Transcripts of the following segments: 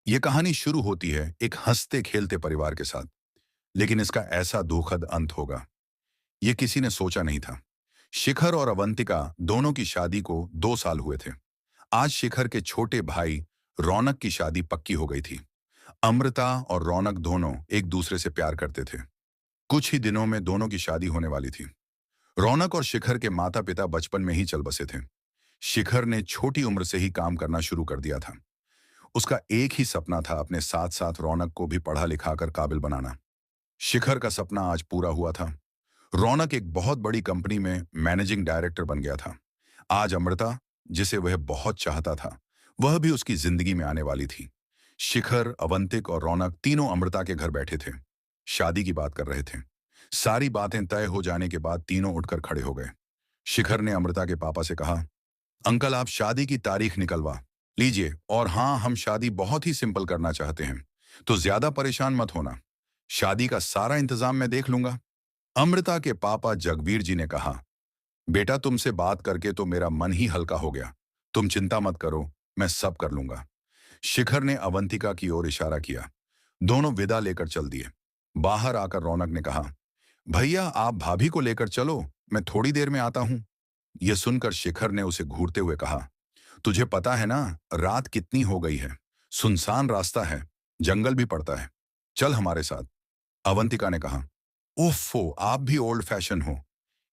ये कहानी शुरू होती है एक हंसते खेलते परिवार के साथ, लेकिन इसका ऐसा दुखद अंत होगा, ये किसी ने सोचा नहीं था। शिखर और अवंतिका दोनों की शादी को 2 साल हुए थे। आज शिखर के छोटे भाई रौनक की शादी पक्की हो गई थी। अमृता और रौनक दोनों एक दूसरे से प्यार करते थे। कुछ ही दिनों में दोनों की शादी होने वाली थी। रौनक और शिखर के माता पिता बचपन में ही चल बसे थे। शिखर ने छोटी उम्र से ही काम करना शुरू कर दिया था। उसका एक ही सपना था, अपने साथ साथ रौनक को भी पढ़ा लिखाकर काबिल बनाना। शिखर का सपना आज पूरा हुआ था। रौनक एक बहुत बड़ी कंपनी में मैनेजिंग डायरेक्टर बन गया था। आज अमृता, जिसे वह बहुत चाहता था, वह भी उसकी जिंदगी में आने वाली थी। शिखर, अवंतिक और रौनक तीनों अमृता के घर बैठे थे। शादी की बात कर रहे थे। सारी बातें तय हो जाने के बाद तीनों उठकर खड़े हो गए। शिखर ने अमृता के पापा से कहा, अंकल, आप शादी की तारीख निकलवा लीजिए। और हाँ, हम शादी बहुत ही सिंपल करना चाहते हैं, तो ज्यादा परेशान मत होना। शादी का सारा इंतजाम मैं देख लूंगा। अमृता के पापा जगवीर जी ने कहा, बेटा, तुमसे बात करके तो मेरा मन ही हल्का हो गया। तुम चिंता मत करो, मैं सब कर लूंगा। शिखर ने अवंतिका की ओर इशारा किया। दोनों विदा लेकर चल दिए। बाहर आकर रौनक ने कहा, भैया, आप भाभी को लेकर चलो, मैं थोड़ी देर में आता हूं। यह सुनकर शिखर ने उसे घूरते हुए कहा, तुझे पता है ना, रात कितनी हो गई है। सुनसान रास्ता है, जंगल भी पड़ता है। चल हमारे साथ। अवंतिका ने कहा, ओफो, आप भी ओल्ड फैशन हो।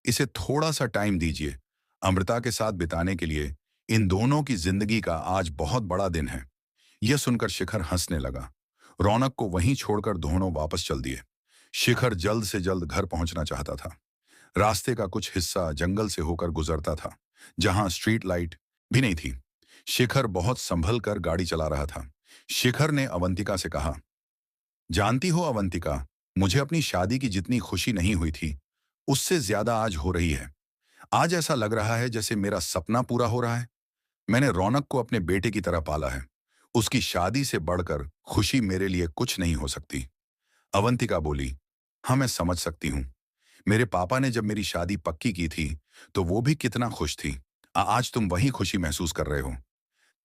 इसे थोड़ा सा टाइम दीजिए। अमृता के साथ बिताने के लिए इन दोनों की जिंदगी का आज बहुत बड़ा दिन है। यह सुनकर शिखर हंसने लगा। रौनक को वहीं छोड़कर दोनों वापस चल दिए। शिखर जल्द से जल्द घर पहुंचना चाहता था। रास्ते का कुछ हिस्सा जंगल से होकर गुजरता था, जहां स्ट्रीट लाइट भी नहीं थी। शिखर बहुत संभल कर गाड़ी चला रहा था। शिखर ने अवंतिका से कहा, जानती हो अवंतिका, मुझे अपनी शादी की जितनी खुशी नहीं हुई थी, उससे ज्यादा आज हो रही है। आज ऐसा लग रहा है जैसे मेरा सपना पूरा हो रहा है। मैंने रौनक को अपने बेटे की तरह पाला है। उसकी शादी से बढ़कर खुशी मेरे लिए कुछ नहीं हो सकती। अवंतिका बोली, हाँ, मैं समझ सकती हूँ। मेरे पापा ने जब मेरी शादी पक्की की थी, तो वो भी कितना खुश थी। आज तुम वही खुशी महसूस कर रहे हो।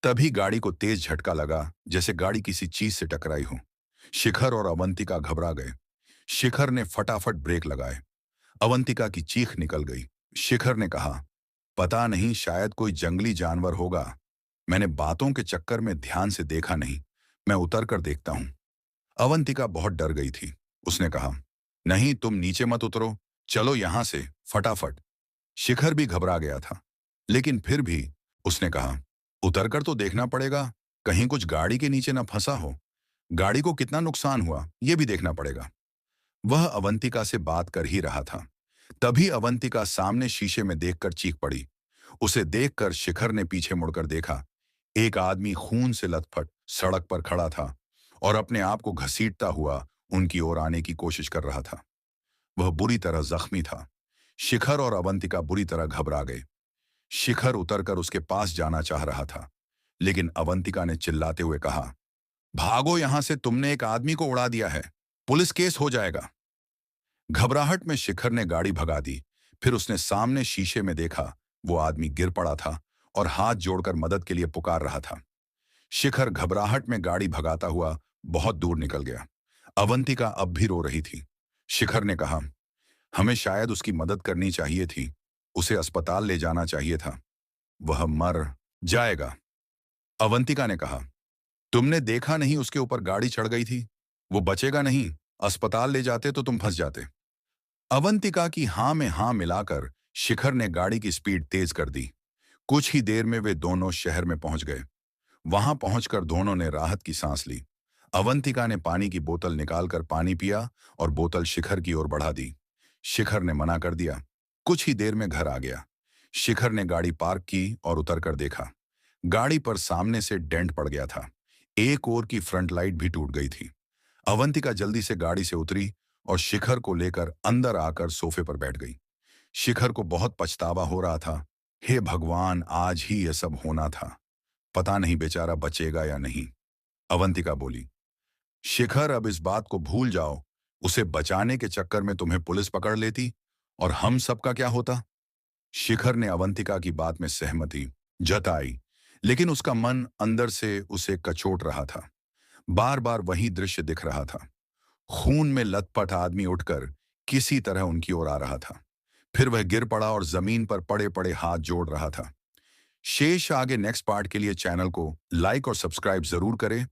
तभी गाड़ी को तेज झटका लगा, जैसे गाड़ी किसी चीज से टकराई हो। शिखर और अवंतिका घबरा गए। शिखर ने फटाफट ब्रेक लगाए। अवंतिका की चीख निकल गई। शिखर ने कहा, पता नहीं, शायद कोई जंगली जानवर होगा। मैंने बातों के चक्कर में ध्यान से देखा नहीं। मैं उतर कर देखता हूं। अवंतिका बहुत डर गई थी। उसने कहा, नहीं, तुम नीचे मत उतरो, चलो यहां से फटाफट। शिखर भी घबरा गया था, लेकिन फिर भी उसने कहा, उतरकर तो देखना पड़ेगा, कहीं कुछ गाड़ी के नीचे न फंसा हो। गाड़ी को कितना नुकसान हुआ, यह भी देखना पड़ेगा। वह अवंतिका से बात कर ही रहा था, तभी अवंतिका सामने शीशे में देखकर चीख पड़ी। उसे देखकर शिखर ने पीछे मुड़कर देखा। एक आदमी खून से लथपथ सड़क पर खड़ा था और अपने आप को घसीटता हुआ उनकी ओर आने की कोशिश कर रहा था। वह बुरी तरह जख्मी था। शिखर और अवंतिका बुरी तरह घबरा गए। शिखर उतरकर उसके पास जाना चाह रहा था, लेकिन अवंतिका ने चिल्लाते हुए कहा, भागो यहां से, तुमने एक आदमी को उड़ा दिया है, पुलिस केस हो जाएगा। घबराहट में शिखर ने गाड़ी भगा दी। फिर उसने सामने शीशे में देखा, वो आदमी गिर पड़ा था और हाथ जोड़कर मदद के लिए पुकार रहा था। शिखर घबराहट में गाड़ी भगाता हुआ बहुत दूर निकल गया। अवंतिका अब भी रो रही थी। शिखर ने कहा, हमें शायद उसकी मदद करनी चाहिए थी, उसे अस्पताल ले जाना चाहिए था। वह मर जाएगा। अवंतिका ने कहा, तुमने देखा नहीं, उसके ऊपर गाड़ी चढ़ गई थी, वो बचेगा नहीं। अस्पताल ले जाते तो तुम फंस जाते। अवंतिका की हां में हां मिलाकर शिखर ने गाड़ी की स्पीड तेज कर दी। कुछ ही देर में वे दोनों शहर में पहुंच गए। वहां पहुंचकर दोनों ने राहत की सांस ली। अवंतिका ने पानी की बोतल निकालकर पानी पिया और बोतल शिखर की ओर बढ़ा दी। शिखर ने मना कर दिया। कुछ ही देर में घर आ गया। शिखर ने गाड़ी पार्क की और उतरकर देखा। गाड़ी पर सामने से डेंट पड़ गया था। एक ओर की फ्रंट लाइट भी टूट गई थी। अवंतिका जल्दी से गाड़ी से उतरी और शिखर को लेकर अंदर आकर सोफे पर बैठ गई। शिखर को बहुत पछतावा हो रहा था। हे भगवान, आज ही यह सब होना था। पता नहीं बेचारा बचेगा या नहीं। अवंतिका बोली, शिखर, अब इस बात को भूल जाओ। उसे बचाने के चक्कर में तुम्हें पुलिस पकड़ लेती और हम सबका क्या होता। शिखर ने अवंतिका की बात में सहमति जताई, लेकिन उसका मन अंदर से उसे कचोट रहा था। बार बार वही दृश्य दिख रहा था। खून में लथपथ आदमी उठकर किसी तरह उनकी ओर आ रहा था। फिर वह गिर पड़ा और जमीन पर पड़े पड़े हाथ जोड़ रहा था। शेष आगे नेक्स्ट पार्ट के लिए चैनल को लाइक और सब्सक्राइब जरूर करें।